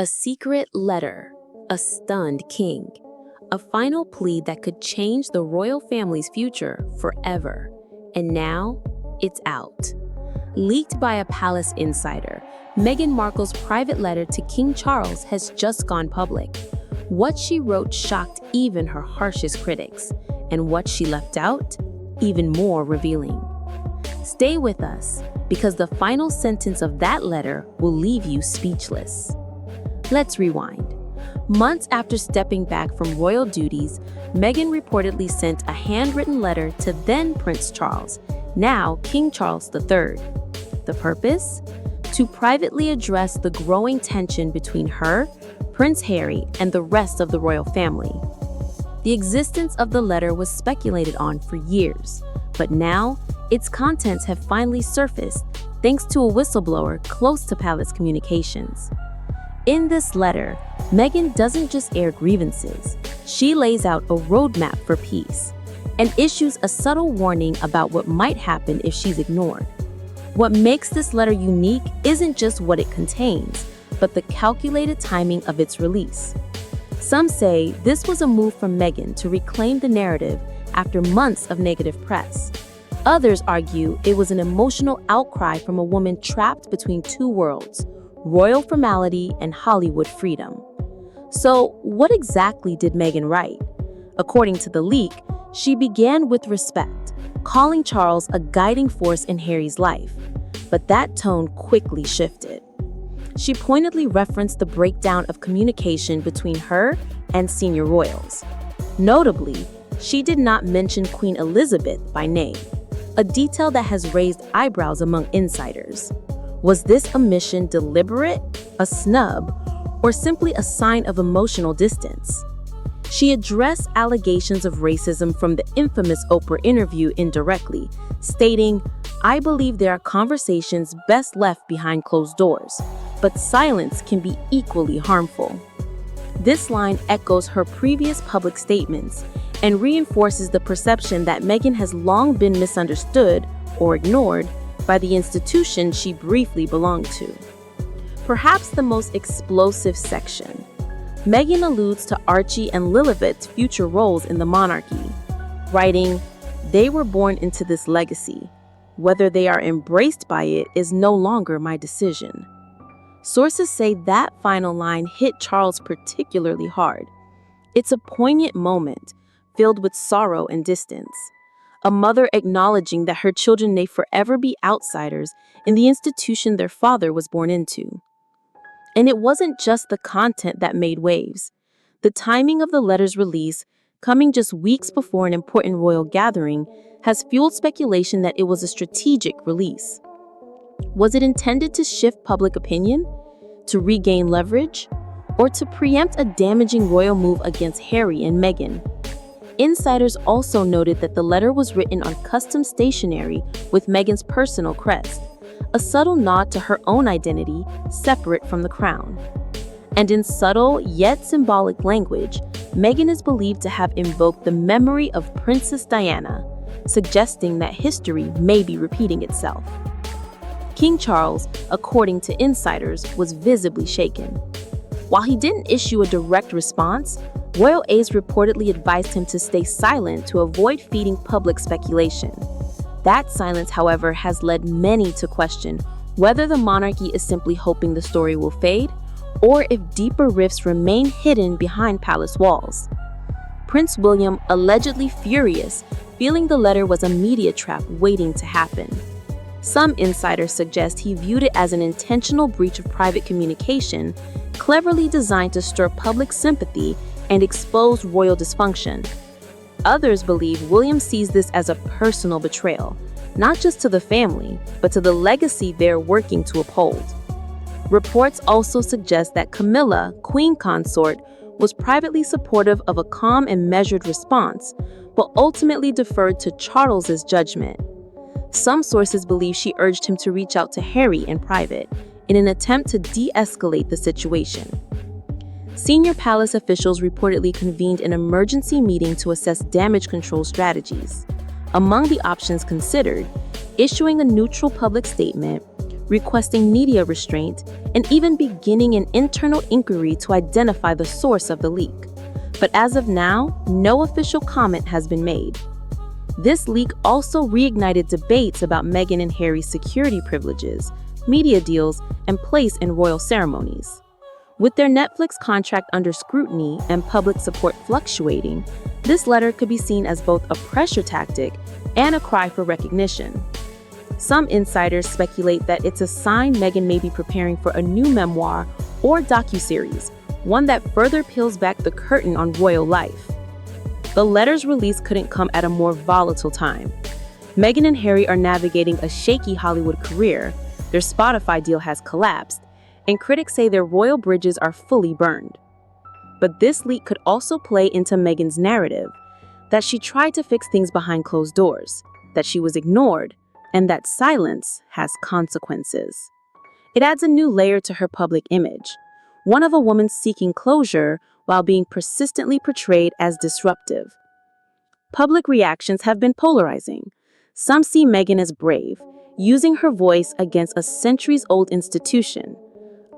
A secret letter, a stunned king, a final plea that could change the royal family's future forever. And now, it's out. Leaked by a palace insider, Meghan Markle's private letter to King Charles has just gone public. What she wrote shocked even her harshest critics, and what she left out, even more revealing. Stay with us, because the final sentence of that letter will leave you speechless. Let's rewind. Months after stepping back from royal duties, Meghan reportedly sent a handwritten letter to then Prince Charles, now King Charles III. The purpose? To privately address the growing tension between her, Prince Harry, and the rest of the royal family. The existence of the letter was speculated on for years, but now its contents have finally surfaced thanks to a whistleblower close to palace communications. In this letter, Meghan doesn't just air grievances, she lays out a roadmap for peace and issues a subtle warning about what might happen if she's ignored. What makes this letter unique isn't just what it contains, but the calculated timing of its release. Some say this was a move from Meghan to reclaim the narrative after months of negative press. Others argue it was an emotional outcry from a woman trapped between two worlds, royal formality and Hollywood freedom. So, what exactly did Meghan write? According to the leak, she began with respect, calling Charles a guiding force in Harry's life. But that tone quickly shifted. She pointedly referenced the breakdown of communication between her and senior royals. Notably, she did not mention Queen Elizabeth by name, a detail that has raised eyebrows among insiders. Was this omission deliberate, a snub, or simply a sign of emotional distance? She addressed allegations of racism from the infamous Oprah interview indirectly, stating, "I believe there are conversations best left behind closed doors, but silence can be equally harmful." This line echoes her previous public statements and reinforces the perception that Meghan has long been misunderstood or ignored by the institution she briefly belonged to. Perhaps the most explosive section. Meghan alludes to Archie and Lilibet's future roles in the monarchy, writing, "They were born into this legacy. Whether they are embraced by it is no longer my decision." Sources say that final line hit Charles particularly hard. It's a poignant moment, filled with sorrow and distance. A mother acknowledging that her children may forever be outsiders in the institution their father was born into. And it wasn't just the content that made waves. The timing of the letter's release, coming just weeks before an important royal gathering, has fueled speculation that it was a strategic release. Was it intended to shift public opinion, to regain leverage, or to preempt a damaging royal move against Harry and Meghan? Insiders also noted that the letter was written on custom stationery with Meghan's personal crest, a subtle nod to her own identity separate from the crown. And in subtle yet symbolic language, Meghan is believed to have invoked the memory of Princess Diana, suggesting that history may be repeating itself. King Charles, according to insiders, was visibly shaken. While he didn't issue a direct response, royal aides reportedly advised him to stay silent to avoid feeding public speculation. That silence, however, has led many to question whether the monarchy is simply hoping the story will fade, or if deeper rifts remain hidden behind palace walls. Prince William allegedly furious, feeling the letter was a media trap waiting to happen. Some insiders suggest he viewed it as an intentional breach of private communication, cleverly designed to stir public sympathy and expose royal dysfunction. Others believe William sees this as a personal betrayal, not just to the family, but to the legacy they're working to uphold. Reports also suggest that Camilla, Queen Consort, was privately supportive of a calm and measured response, but ultimately deferred to Charles's judgment. Some sources believe she urged him to reach out to Harry in private, in an attempt to de-escalate the situation. Senior palace officials reportedly convened an emergency meeting to assess damage control strategies. Among the options considered, issuing a neutral public statement, requesting media restraint, and even beginning an internal inquiry to identify the source of the leak. But as of now, no official comment has been made. This leak also reignited debates about Meghan and Harry's security privileges, media deals, and place in royal ceremonies. With their Netflix contract under scrutiny and public support fluctuating, this letter could be seen as both a pressure tactic and a cry for recognition. Some insiders speculate that it's a sign Meghan may be preparing for a new memoir or docuseries, one that further peels back the curtain on royal life. The letter's release couldn't come at a more volatile time. Meghan and Harry are navigating a shaky Hollywood career, their Spotify deal has collapsed, and critics say their royal bridges are fully burned. But this leak could also play into Meghan's narrative, that she tried to fix things behind closed doors, that she was ignored, and that silence has consequences. It adds a new layer to her public image, one of a woman seeking closure while being persistently portrayed as disruptive. Public reactions have been polarizing. Some see Meghan as brave, using her voice against a centuries-old institution.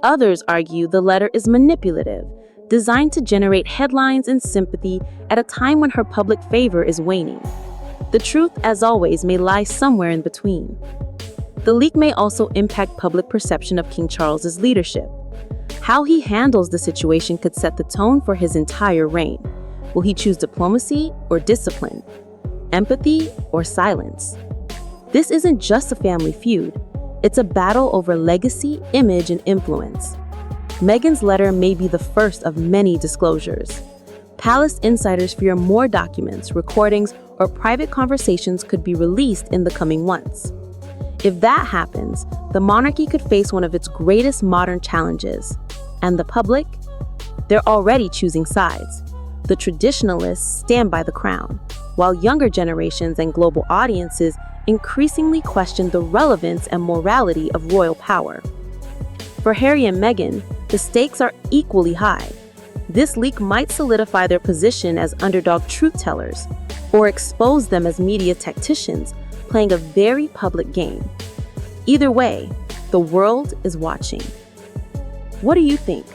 Others argue the letter is manipulative, designed to generate headlines and sympathy at a time when her public favor is waning. The truth, as always, may lie somewhere in between. The leak may also impact public perception of King Charles's leadership. How he handles the situation could set the tone for his entire reign. Will he choose diplomacy or discipline? Empathy or silence? This isn't just a family feud. It's a battle over legacy, image, and influence. Meghan's letter may be the first of many disclosures. Palace insiders fear more documents, recordings, or private conversations could be released in the coming months. If that happens, the monarchy could face one of its greatest modern challenges. And the public? They're already choosing sides. The traditionalists stand by the crown, while younger generations and global audiences increasingly question the relevance and morality of royal power. For Harry and Meghan, the stakes are equally high. This leak might solidify their position as underdog truth-tellers, or expose them as media tacticians playing a very public game. Either way, the world is watching. What do you think?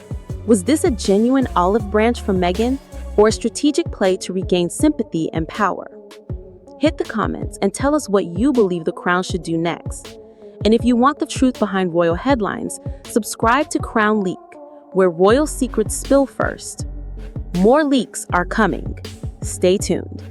Was this a genuine olive branch from Meghan, or a strategic play to regain sympathy and power? Hit the comments and tell us what you believe the crown should do next. And if you want the truth behind royal headlines, subscribe to Crown Leak, where royal secrets spill first. More leaks are coming. Stay tuned.